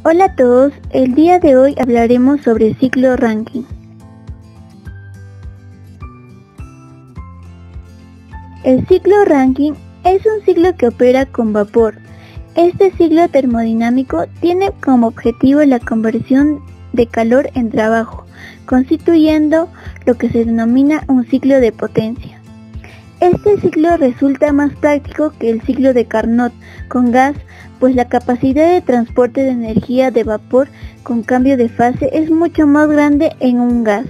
Hola a todos, el día de hoy hablaremos sobre el ciclo Rankine. El ciclo Rankine es un ciclo que opera con vapor. Este ciclo termodinámico tiene como objetivo la conversión de calor en trabajo, constituyendo lo que se denomina un ciclo de potencia. Este ciclo resulta más práctico que el ciclo de Carnot con gas, pues la capacidad de transporte de energía de vapor con cambio de fase es mucho más grande en un gas.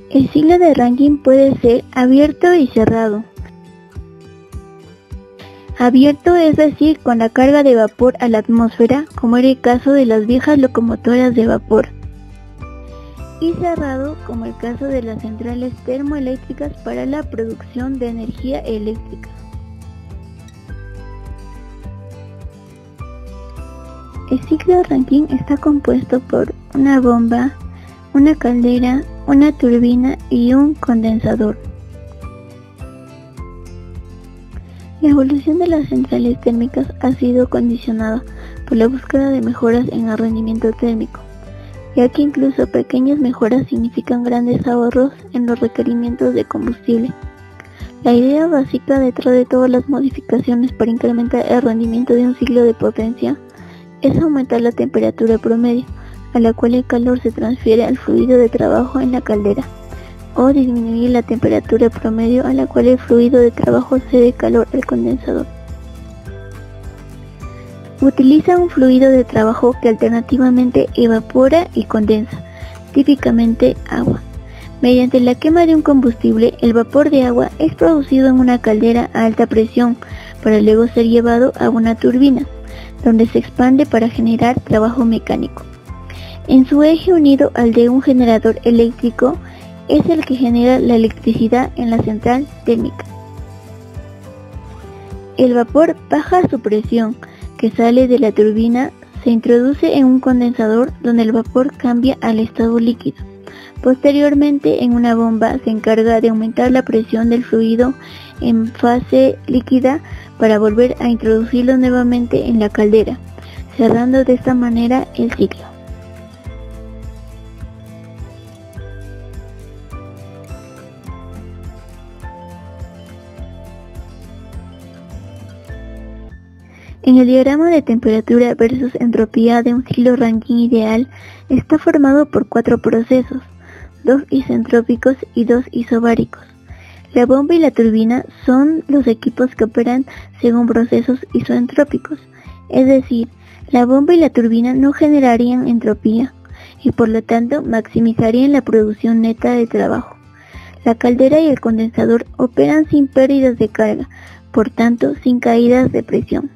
El ciclo de Rankine puede ser abierto y cerrado. Abierto es decir, con la carga de vapor a la atmósfera, como era el caso de las viejas locomotoras de vapor. Y cerrado, como el caso de las centrales termoeléctricas para la producción de energía eléctrica. El ciclo Rankine está compuesto por una bomba, una caldera, una turbina y un condensador. La evolución de las centrales térmicas ha sido condicionada por la búsqueda de mejoras en el rendimiento térmico, ya que incluso pequeñas mejoras significan grandes ahorros en los requerimientos de combustible. La idea básica detrás de todas las modificaciones para incrementar el rendimiento de un ciclo de potencia es aumentar la temperatura promedio, a la cual el calor se transfiere al fluido de trabajo en la caldera, o disminuir la temperatura promedio a la cual el fluido de trabajo cede calor al condensador. Utiliza un fluido de trabajo que alternativamente evapora y condensa, típicamente agua. Mediante la quema de un combustible, el vapor de agua es producido en una caldera a alta presión para luego ser llevado a una turbina, donde se expande para generar trabajo mecánico. En su eje unido al de un generador eléctrico es el que genera la electricidad en la central térmica. El vapor baja su presión, que sale de la turbina, se introduce en un condensador donde el vapor cambia al estado líquido. Posteriormente, en una bomba se encarga de aumentar la presión del fluido en fase líquida para volver a introducirlo nuevamente en la caldera, cerrando de esta manera el ciclo. En el diagrama de temperatura versus entropía de un ciclo Rankine ideal está formado por 4 procesos, 2 isentrópicos y 2 isobáricos. La bomba y la turbina son los equipos que operan según procesos isentrópicos, es decir, la bomba y la turbina no generarían entropía y por lo tanto maximizarían la producción neta de trabajo. La caldera y el condensador operan sin pérdidas de carga, por tanto sin caídas de presión.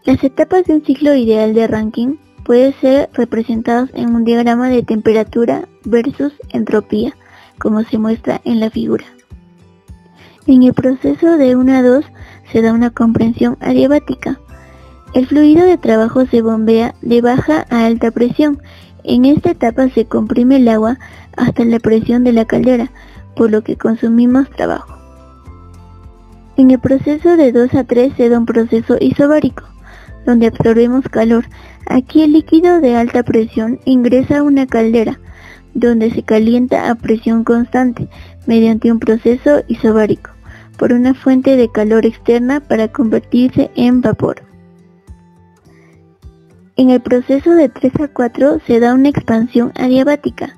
Las etapas de un ciclo ideal de Rankine pueden ser representadas en un diagrama de temperatura versus entropía, como se muestra en la figura. En el proceso de 1 a 2 se da una compresión adiabática. El fluido de trabajo se bombea de baja a alta presión. En esta etapa se comprime el agua hasta la presión de la caldera, por lo que consumimos trabajo. En el proceso de 2 a 3 se da un proceso isobárico, donde absorbemos calor. Aquí el líquido de alta presión ingresa a una caldera, donde se calienta a presión constante, mediante un proceso isobárico, por una fuente de calor externa para convertirse en vapor. En el proceso de 3 a 4 se da una expansión adiabática.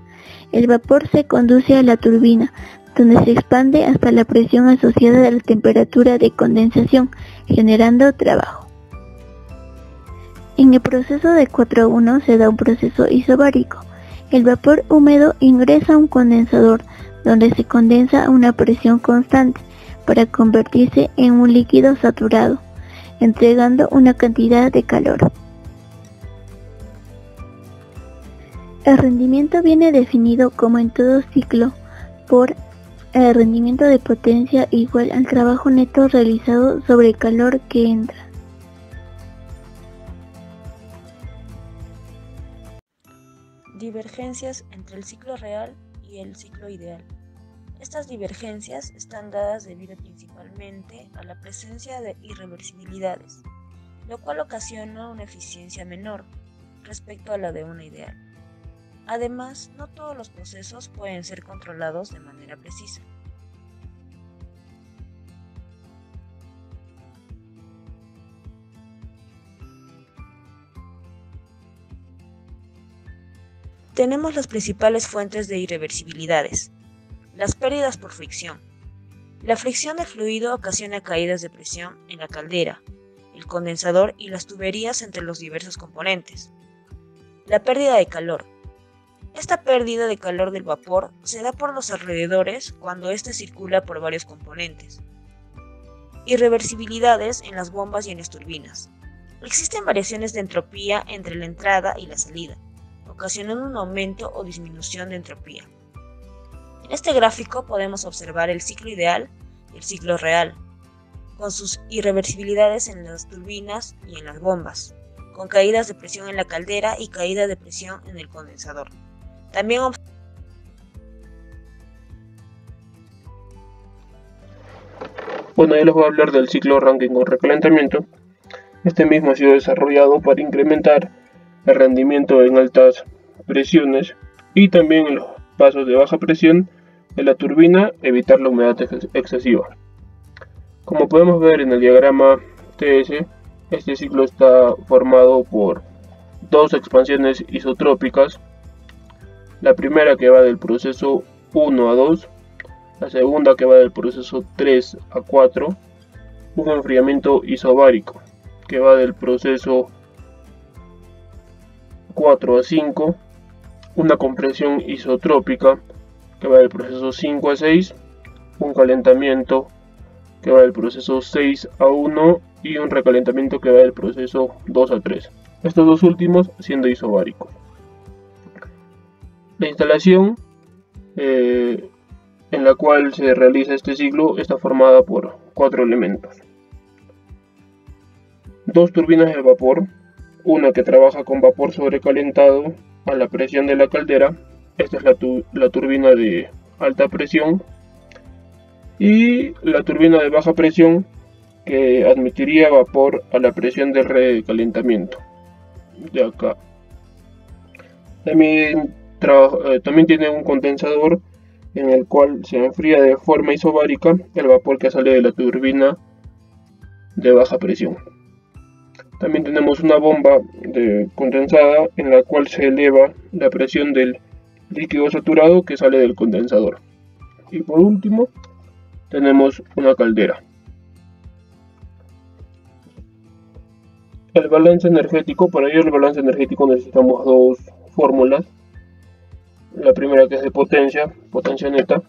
El vapor se conduce a la turbina, donde se expande hasta la presión asociada a la temperatura de condensación, generando trabajo. En el proceso de 4 a 1 se da un proceso isobárico. El vapor húmedo ingresa a un condensador, donde se condensa a una presión constante para convertirse en un líquido saturado, entregando una cantidad de calor. El rendimiento viene definido, como en todo ciclo, por el rendimiento de potencia igual al trabajo neto realizado sobre el calor que entra. Divergencias entre el ciclo real y el ciclo ideal. Estas divergencias están dadas debido principalmente a la presencia de irreversibilidades, lo cual ocasiona una eficiencia menor respecto a la de una ideal. Además, no todos los procesos pueden ser controlados de manera precisa. Tenemos las principales fuentes de irreversibilidades. Las pérdidas por fricción. La fricción del fluido ocasiona caídas de presión en la caldera, el condensador y las tuberías entre los diversos componentes. La pérdida de calor. Esta pérdida de calor del vapor se da por los alrededores cuando éste circula por varios componentes. Irreversibilidades en las bombas y en las turbinas. Existen variaciones de entropía entre la entrada y la salida, ocasionando un aumento o disminución de entropía. En este gráfico podemos observar el ciclo ideal y el ciclo real, con sus irreversibilidades en las turbinas y en las bombas, con caídas de presión en la caldera y caída de presión en el condensador. También Bueno, ya les voy a hablar del ciclo Rankine con recalentamiento. Este mismo ha sido desarrollado para incrementar el rendimiento en altas presiones y también en los pasos de baja presión de la turbina, evitar la humedad excesiva. Como podemos ver en el diagrama TS, este ciclo está formado por dos expansiones isotrópicas. La primera que va del proceso 1 a 2, la segunda que va del proceso 3 a 4, un enfriamiento isobárico que va del proceso 4 a 5, una compresión isotrópica que va del proceso 5 a 6, un calentamiento que va del proceso 6 a 1 y un recalentamiento que va del proceso 2 a 3. Estos dos últimos siendo isobáricos. La instalación en la cual se realiza este ciclo está formada por 4 elementos. Dos turbinas de vapor, una que trabaja con vapor sobrecalentado a la presión de la caldera, esta es la turbina de alta presión, y la turbina de baja presión que admitiría vapor a la presión de recalentamiento, de acá. También tiene un condensador en el cual se enfría de forma isobárica el vapor que sale de la turbina de baja presión. También tenemos una bomba condensada en la cual se eleva la presión del líquido saturado que sale del condensador. Y por último tenemos una caldera. El balance energético, para ello el balance energético necesitamos dos fórmulas. La primera que es de potencia neta.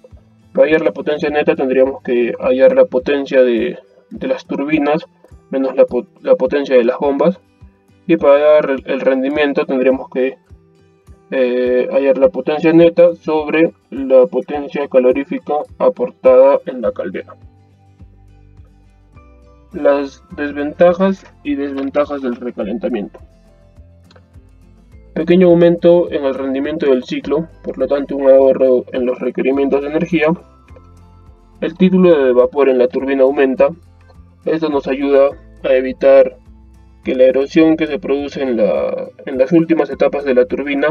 Para hallar la potencia neta tendríamos que hallar la potencia de las turbinas menos la potencia de las bombas, y para hallar el rendimiento tendríamos que hallar la potencia neta sobre la potencia calorífica aportada en la caldera. Las desventajas y desventajas del recalentamiento. Pequeño aumento en el rendimiento del ciclo, por lo tanto un ahorro en los requerimientos de energía. El título de vapor en la turbina aumenta. Esto nos ayuda a evitar que la erosión que se produce en las últimas etapas de la turbina,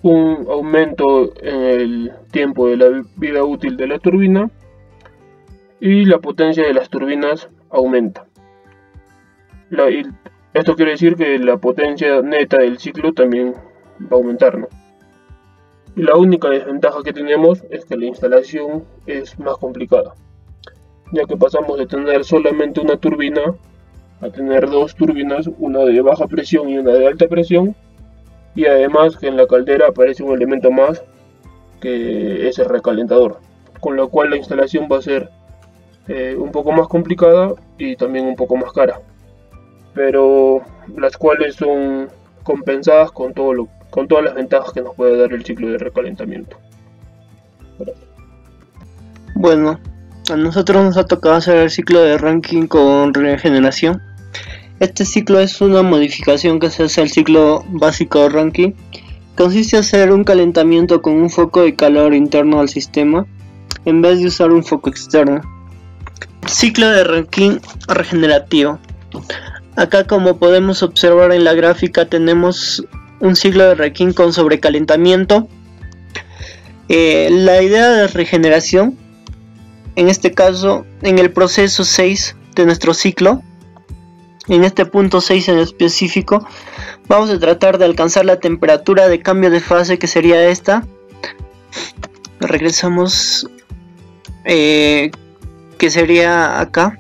un aumento en el tiempo de la vida útil de la turbina, y la potencia de las turbinas aumenta. Esto quiere decir que la potencia neta del ciclo también va a aumentar, ¿no? Y la única desventaja que tenemos es que la instalación es más complicada, ya que pasamos de tener solamente una turbina a tener dos turbinas, una de baja presión y una de alta presión, y además que en la caldera aparece un elemento más que es el recalentador, con lo cual la instalación va a ser un poco más complicada y también un poco más cara, pero las cuales son compensadas con todas las ventajas que nos puede dar el ciclo de recalentamiento. Bueno, a nosotros nos ha tocado hacer el ciclo de Rankine con regeneración. Este ciclo es una modificación que se hace al ciclo básico de Rankine, consiste en hacer un calentamiento con un foco de calor interno al sistema en vez de usar un foco externo. Ciclo de Rankine regenerativo. Acá, como podemos observar en la gráfica, tenemos un ciclo de Rankine con sobrecalentamiento. La idea de regeneración, en este caso en el proceso 6 de nuestro ciclo, en este punto 6 en específico, vamos a tratar de alcanzar la temperatura de cambio de fase, que sería esta. Regresamos, que sería acá.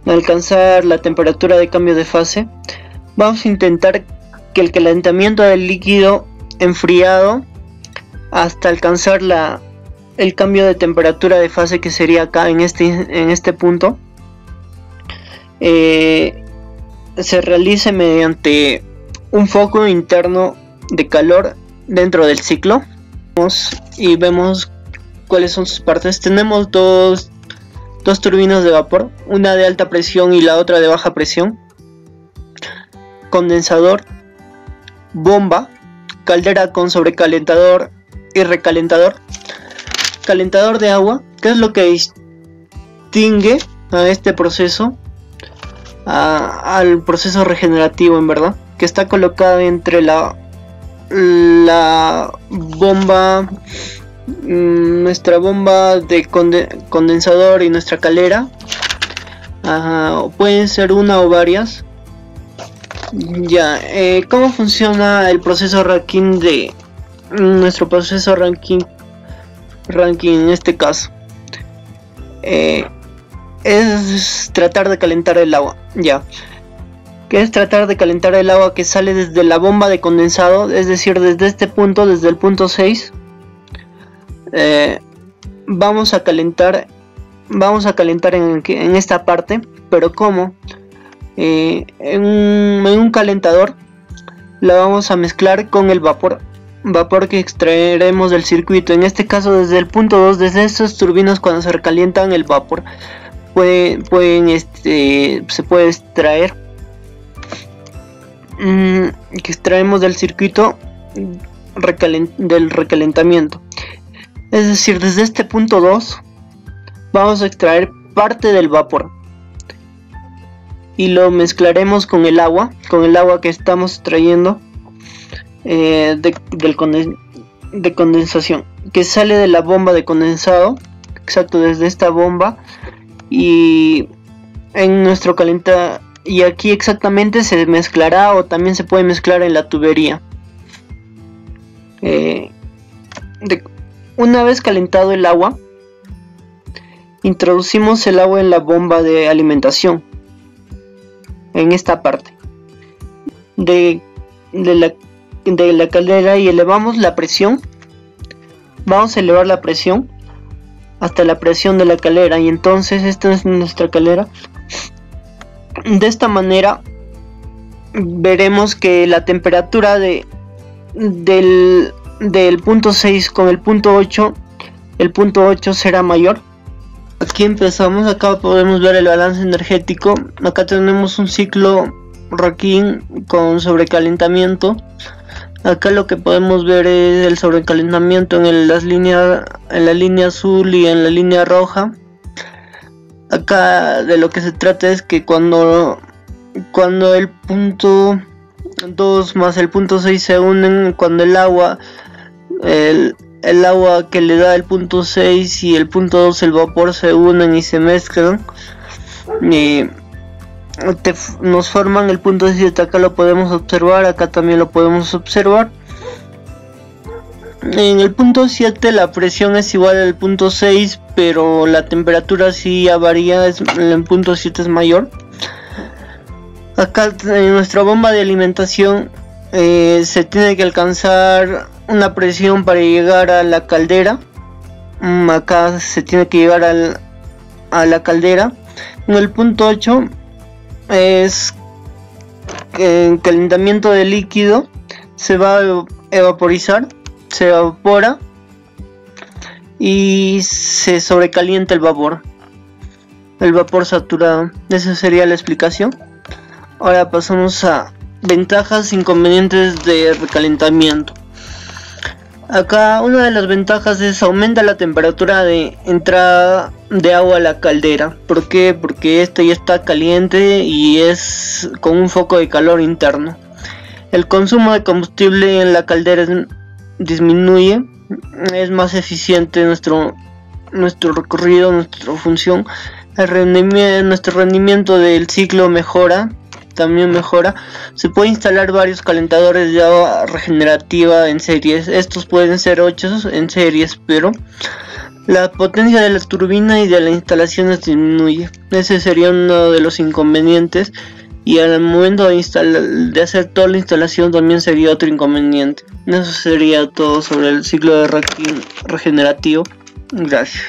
Alcanzar la temperatura de cambio de fase. Vamos a intentar que el calentamiento del líquido enfriado hasta alcanzar el cambio de temperatura de fase, que sería acá en este punto, se realice mediante un foco interno de calor dentro del ciclo. Y vemos cuáles son sus partes. Tenemos dos turbinas de vapor, una de alta presión y la otra de baja presión, condensador, bomba, caldera con sobrecalentador y recalentador, calentador de agua, que es lo que distingue a este proceso al proceso regenerativo, en verdad, que está colocado entre la bomba, nuestra bomba de condensador y nuestra caldera. Pueden ser una o varias. Ya, ¿cómo funciona el proceso Rankine de nuestro proceso Rankine en este caso? Es tratar de calentar el agua. Ya, que es tratar de calentar el agua que sale desde la bomba de condensado, es decir, desde este punto, desde el punto 6. Vamos a calentar en esta parte, pero ¿cómo? En un calentador la vamos a mezclar con el vapor que extraeremos del circuito. En este caso, desde el punto 2, desde estas turbinas, cuando se recalientan el vapor, se puede extraer, que extraemos del circuito del recalentamiento. Es decir, desde este punto 2 vamos a extraer parte del vapor y lo mezclaremos con el agua que estamos trayendo de condensación, que sale de la bomba de condensado, exacto, desde esta bomba, y en nuestro y aquí exactamente se mezclará, o también se puede mezclar en la tubería. Una vez calentado el agua, introducimos el agua en la bomba de alimentación, en esta parte de la caldera, y elevamos la presión. Vamos a elevar la presión hasta la presión de la caldera, y entonces esta es nuestra caldera. De esta manera veremos que la temperatura del punto 6 con el punto 8 será mayor. Aquí empezamos, acá podemos ver el balance energético. Acá tenemos un ciclo Rankine con sobrecalentamiento. Acá lo que podemos ver es el sobrecalentamiento en la línea azul y en la línea roja. Acá de lo que se trata es que cuando el punto 2 más el punto 6 se unen, cuando el agua que le da el punto 6 y el punto 2, el vapor, se unen y se mezclan, y nos forman el punto 7. Acá lo podemos observar, acá también lo podemos observar. En el punto 7 la presión es igual al punto 6, pero la temperatura sí ya varía, en el punto 7 es mayor. Acá en nuestra bomba de alimentación se tiene que alcanzar una presión para llegar a la caldera. Acá se tiene que llegar a la caldera. En el punto 8 es el calentamiento del líquido, se va a evaporizar, se evapora y se sobrecalienta el vapor saturado. Esa sería la explicación. Ahora pasamos a ventajas e inconvenientes de recalentamiento. Acá una de las ventajas es aumenta la temperatura de entrada de agua a la caldera. ¿Por qué? Porque esta ya está caliente y es con un foco de calor interno. El consumo de combustible en la caldera disminuye, es más eficiente nuestro recorrido, nuestra función. Nuestro rendimiento del ciclo también mejora. Se puede instalar varios calentadores de agua regenerativa en series. Estos pueden ser 8 en series, pero la potencia de la turbina y de la instalación disminuye. Ese sería uno de los inconvenientes. Y al momento de hacer toda la instalación también sería otro inconveniente. Eso sería todo sobre el ciclo de Rankine regenerativo. Gracias.